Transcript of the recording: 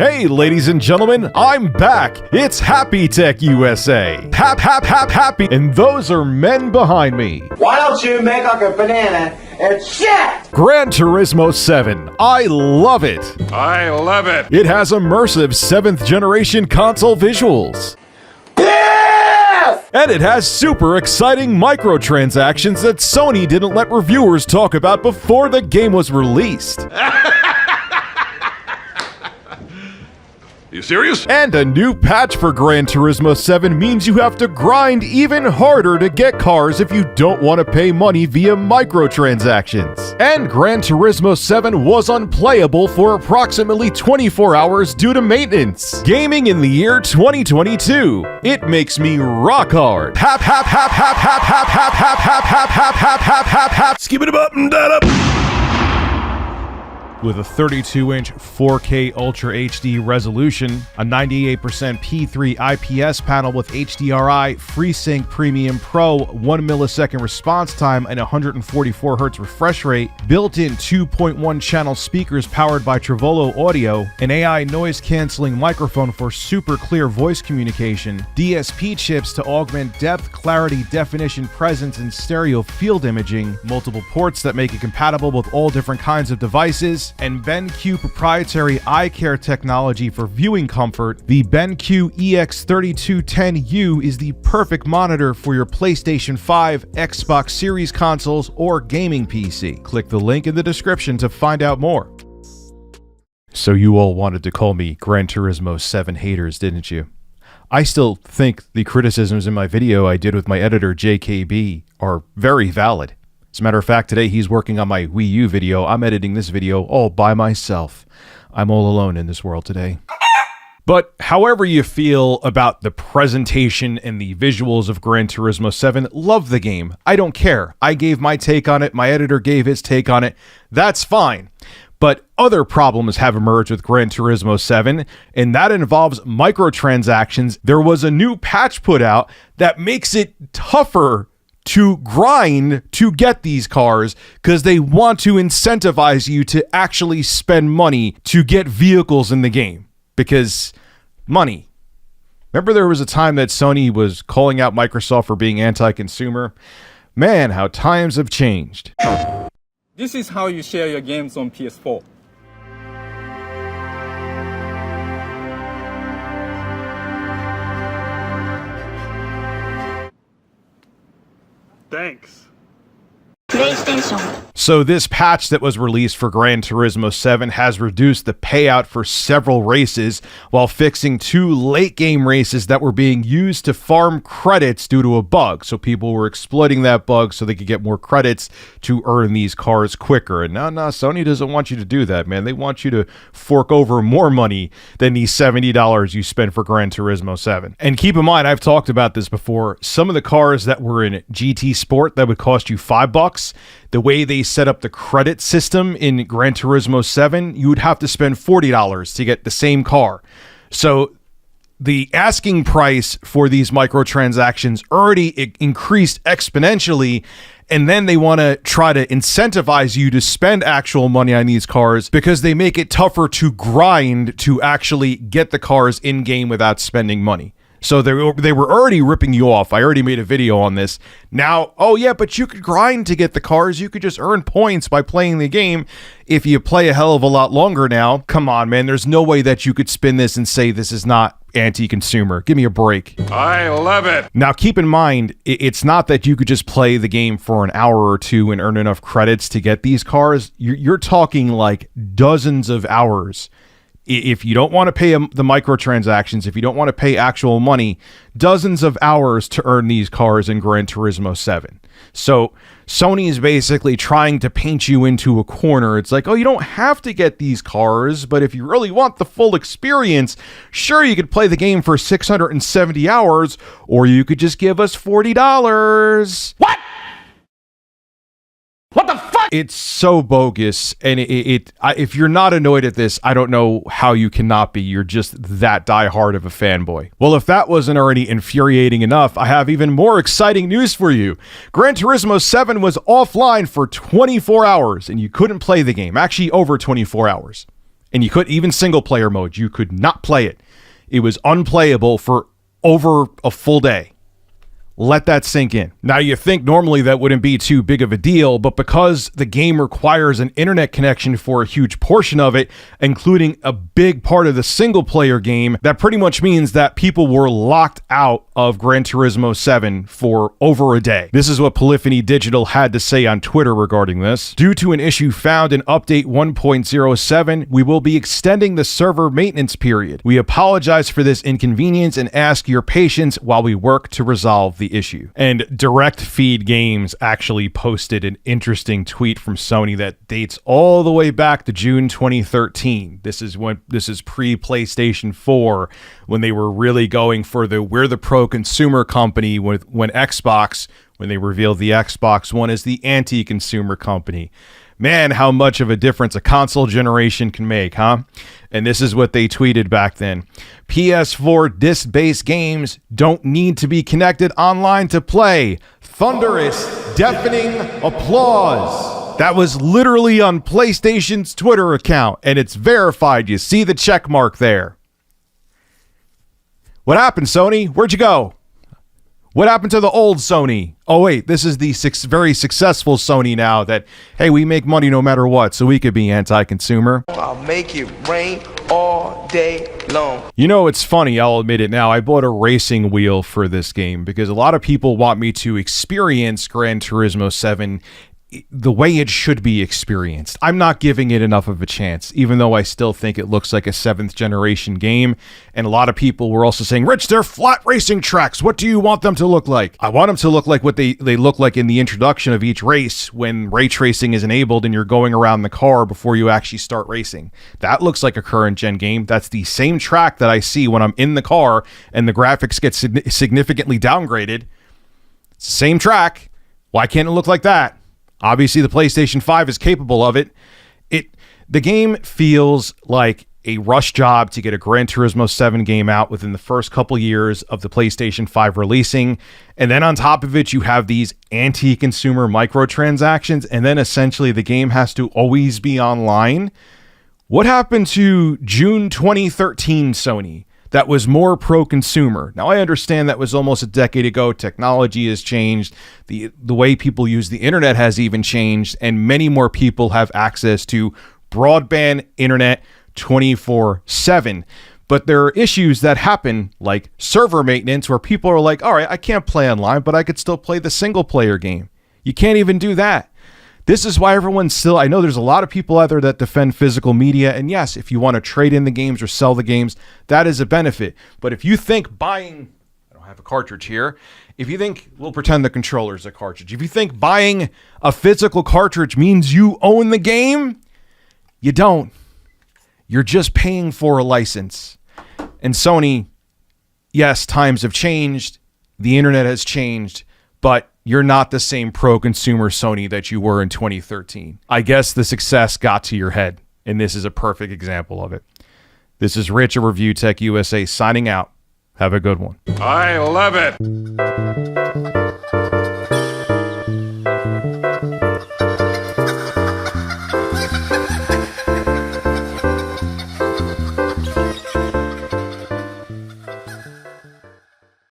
Hey, ladies and gentlemen, I'm back. It's Happy Tech USA. Happy, and those are men behind me. Why don't you make like a banana and shit? Gran Turismo 7. I love it. I love it. It has immersive 7th generation console visuals. And it has super exciting microtransactions that Sony didn't let reviewers talk about before the game was released. You serious? And a new patch for Gran Turismo 7 means you have to grind even harder to get cars if you don't want to pay money via microtransactions. And Gran Turismo 7 was unplayable for approximately 24 hours due to maintenance. Gaming in the year 2022. It makes me rock hard. Skip it up and that up. With a 32-inch 4K Ultra HD resolution, a 98% P3 IPS panel with HDRI, FreeSync Premium Pro, 1 millisecond response time, and 144 Hz refresh rate, built-in 2.1 channel speakers powered by Trivolo Audio, an AI noise-canceling microphone for super clear voice communication, DSP chips to augment depth, clarity, definition, presence, and stereo field imaging, multiple ports that make it compatible with all different kinds of devices, and BenQ proprietary eye care technology for viewing comfort. The BenQ EX3210U is the perfect monitor for your PlayStation 5, Xbox Series consoles, or gaming PC. Click the link in the description to find out more. So you all wanted to call me Gran Turismo 7 haters, didn't you? I still think the criticisms in my video I did with my editor JKB are very valid. As a matter of fact, today he's working on my Wii U video. I'm editing this video all by myself. I'm all alone in this world today. But however you feel about the presentation and the visuals of Gran Turismo 7, love the game. I don't care. I gave my take on it. My editor gave his take on it. That's fine. But other problems have emerged with Gran Turismo 7, and that involves microtransactions. There was a new patch put out that makes it tougher to grind to get these cars because they want to incentivize you to actually spend money to get vehicles in the game. Because money. Remember there was a time that Sony was calling out Microsoft for being anti-consumer? Man, how times have changed. This is how you share your games on PS4. Thanks. So this patch that was released for Gran Turismo 7 has reduced the payout for several races while fixing 2 late game races that were being used to farm credits due to a bug. So people were exploiting that bug so they could get more credits to earn these cars quicker. And no, Sony doesn't want you to do that, man. They want you to fork over more money than the $70 you spent for Gran Turismo 7. And keep in mind, I've talked about this before. Some of the cars that were in GT Sport that would cost you $5, the way they set up the credit system in Gran Turismo 7, you would have to spend $40 to get the same car. So the asking price for these microtransactions already increased exponentially, and then they want to try to incentivize you to spend actual money on these cars because they make it tougher to grind to actually get the cars in-game without spending money. So they were already ripping you off. I already made a video on this. Now, oh yeah, but you could grind to get the cars. You could just earn points by playing the game if you play a hell of a lot longer now. Come on, man. There's no way that you could spin this and say this is not anti-consumer. Give me a break. I love it. Now, keep in mind, it's not that you could just play the game for an hour or two and earn enough credits to get these cars. You're talking like dozens of hours. If you don't want to pay the microtransactions, if you don't want to pay actual money, dozens of hours to earn these cars in Gran Turismo 7. So Sony is basically trying to paint you into a corner. It's like, oh, you don't have to get these cars, but if you really want the full experience, sure, you could play the game for 670 hours, or you could just give us $40. What? What the fuck? It's so bogus, and if you're not annoyed at this, I don't know how you cannot be. You're just that diehard of a fanboy. Well, if that wasn't already infuriating enough, I have even more exciting news for you. Gran Turismo 7 was offline for 24 hours, and you couldn't play the game. Actually, over 24 hours. And you could, even single player mode, you could not play it. It was unplayable for over a full day. Let that sink in. Now, you think normally that wouldn't be too big of a deal, but because the game requires an internet connection for a huge portion of it, including a big part of the single player game, that pretty much means that people were locked out of Gran Turismo 7 for over a day. This is what Polyphony Digital had to say on Twitter regarding this. Due to an issue found in update 1.07, we will be extending the server maintenance period. We apologize for this inconvenience and ask your patience while we work to resolve the issue. And Direct Feed Games actually posted an interesting tweet from Sony that dates all the way back to June 2013. This is pre-PlayStation 4, when they were really going for we're the pro-consumer company, when they revealed the Xbox One as the anti-consumer company. Man, how much of a difference a console generation can make, huh? And this is what they tweeted back then. PS4 disc-based games don't need to be connected online to play. Thunderous, deafening applause. That was literally on PlayStation's Twitter account, and it's verified. You see the check mark there. What happened, Sony? Where'd you go? What happened to the old Sony? Oh, wait, this is the very successful Sony now that, hey, we make money no matter what, so we could be anti-consumer. I'll make it rain all day long. You know, it's funny, I'll admit it now. I bought a racing wheel for this game because a lot of people want me to experience Gran Turismo 7 the way it should be experienced. I'm not giving it enough of a chance, even though I still think it looks like a 7th generation game. And a lot of people were also saying, Rich, they're flat racing tracks. What do you want them to look like? I want them to look like what they look like in the introduction of each race when ray tracing is enabled and you're going around the car before you actually start racing. That looks like a current gen game. That's the same track that I see when I'm in the car and the graphics get significantly downgraded. It's the same track. Why can't it look like that? Obviously, the PlayStation 5 is capable of it. The game feels like a rush job to get a Gran Turismo 7 game out within the first couple years of the PlayStation 5 releasing. And then on top of it, you have these anti-consumer microtransactions. And then essentially the game has to always be online. What happened to June 2013 Sony? That was more pro-consumer. Now, I understand that was almost a decade ago. Technology has changed. The way people use the internet has even changed, and many more people have access to broadband internet 24/7. But there are issues that happen, like server maintenance, where people are like, all right, I can't play online, but I could still play the single-player game. You can't even do that. This is why everyone's still, I know there's a lot of people out there that defend physical media, and yes, if you want to trade in the games or sell the games, that is a benefit. But if you think buying, I don't have a cartridge here, if you think, we'll pretend the controller's a cartridge, if you think buying a physical cartridge means you own the game, you don't. You're just paying for a license. And Sony, yes, times have changed, the internet has changed, but you're not the same pro-consumer Sony that you were in 2013. I guess the success got to your head, and this is a perfect example of it. This is Rich of Review Tech USA signing out. Have a good one. I love it.